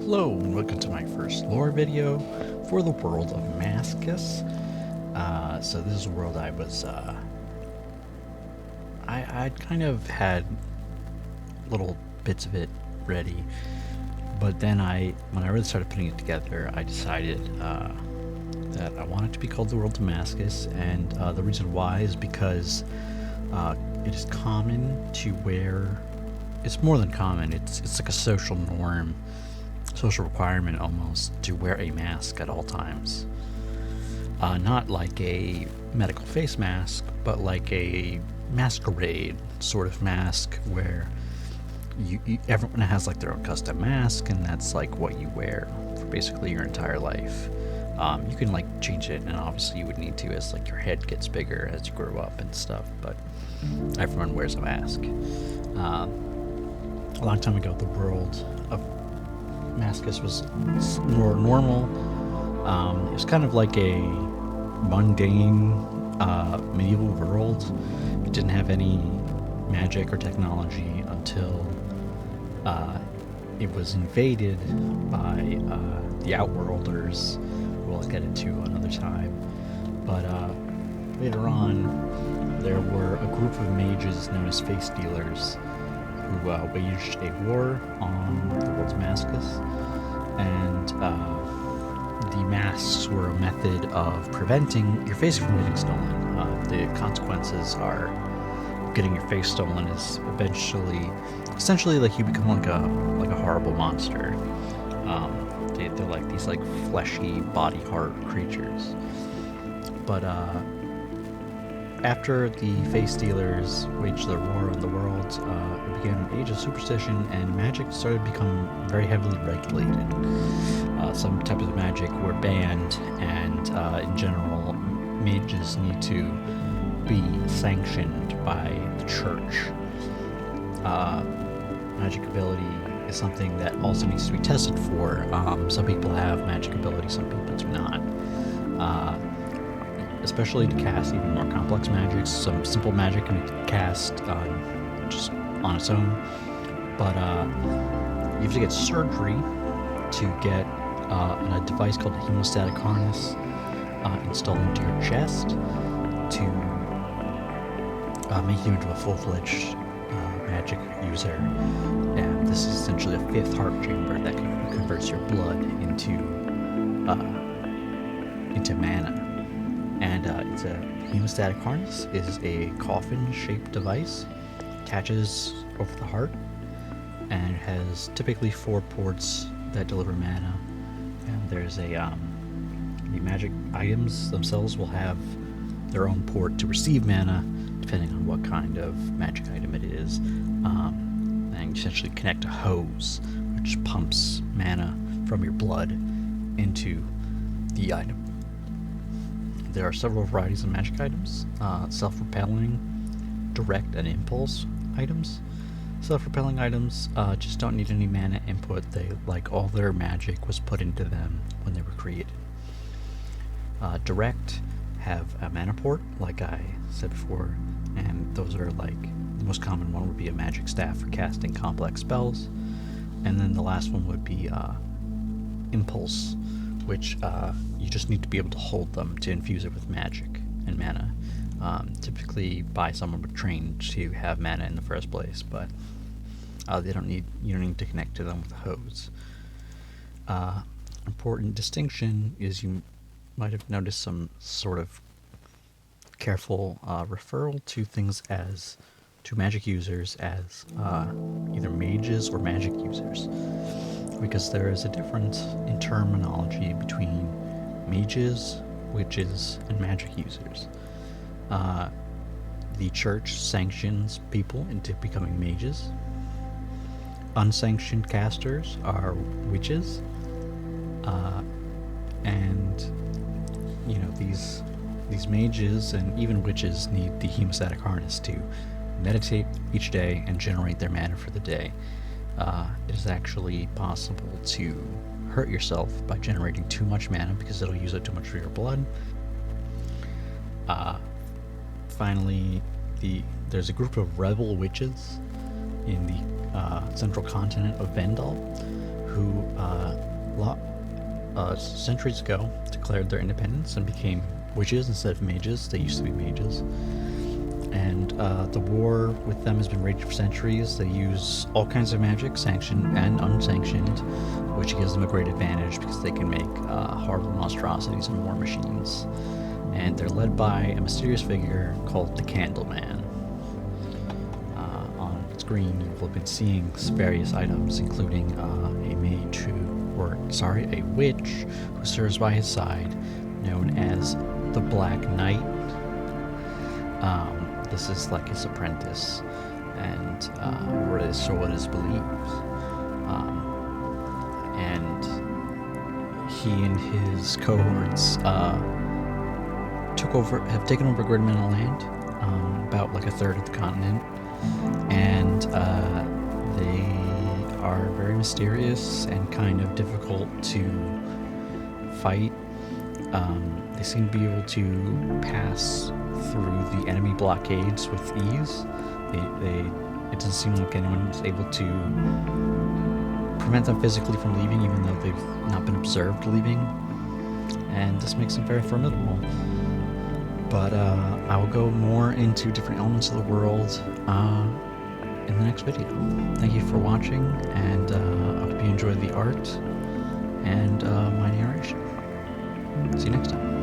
Hello and welcome to my first lore video for the world of Mascus. So this is a world I was, I'd kind of had little bits of it ready, but then when I really started putting it together, I decided that I wanted to be called the world of Mascus, and the reason why is because it is common to wear, it's more than common, it's like a social norm, social requirement almost, to wear a mask at all times. Not like a medical face mask, but like a masquerade sort of mask where everyone has like their own custom mask, and that's like what you wear for basically your entire life. You can like change it, and obviously you would need to as like your head gets bigger as you grow up and stuff, but everyone wears a mask. A long time ago, the world of Mascus was more normal. It was kind of like a mundane medieval world. It didn't have any magic or technology until it was invaded by the Outworlders. We'll get into another time. But later on, there were a group of mages known as face dealers who waged a war on the world's Mascus, and the masks were a method of preventing your face from getting stolen. The consequences are getting your face stolen is essentially like you become like a horrible monster. They're like these like fleshy body heart creatures. But after the face dealers waged their war on the world, it began an age of superstition, and magic started to become very heavily regulated. Some types of magic were banned, and in general, mages need to be sanctioned by the church. Magic ability is something that also needs to be tested for. Some people have magic ability, some people do not. Especially to cast even more complex magics. Some simple magic can be cast just on its own, but you have to get surgery to get a device called a hemostatic harness installed into your chest to make you into a full-fledged magic user. And this is essentially a fifth heart chamber that converts your blood into mana. And it's a hemostatic harness is a coffin-shaped device, attaches over the heart, and has typically 4 ports that deliver mana. And there's the magic items themselves will have their own port to receive mana, depending on what kind of magic item it is. And you essentially connect a hose, which pumps mana from your blood into the item. There are several varieties of magic items: self-repelling, direct, and impulse items. Self-repelling items just don't need any mana input. They, like, all their magic was put into them when they were created. Direct have a mana port, like I said before, and those are like, the most common one would be a magic staff for casting complex spells, and then the last one would be impulse, which you just need to be able to hold them to infuse it with magic and mana. Typically by someone with trained to have mana in the first place, but you don't need to connect to them with a hose. Important distinction is you might have noticed some sort of careful referral to things to magic users as either mages or magic users, because there is a difference in terminology between mages, witches, and magic users. The church sanctions people into becoming mages. Unsanctioned casters are witches, and these mages and even witches need the hemostatic harness to meditate each day and generate their mana for the day. It is actually possible to hurt yourself by generating too much mana because it'll use up too much of your blood. Finally, there's a group of rebel witches in the central continent of Vendal who centuries ago declared their independence and became witches instead of mages. They used to be mages. And the war with them has been raging for centuries. They use all kinds of magic, sanctioned and unsanctioned, which gives them a great advantage because they can make horrible monstrosities and war machines. And they're led by a mysterious figure called the Candleman. On screen, you will have been seeing various items, including a witch who serves by his side, known as the Black Knight. This is like his apprentice, and or so it is believed. And he and his cohorts have taken over a great amount of land, about like a third of the continent, and they are very mysterious and kind of difficult to fight. They seem to be able to pass through the enemy blockades with ease. It doesn't seem like anyone is able to prevent them physically from leaving, even though they've not been observed leaving. And this makes them very formidable. But I will go more into different elements of the world in the next video. Thank you for watching, and I hope you enjoyed the art and my narration. See you next time.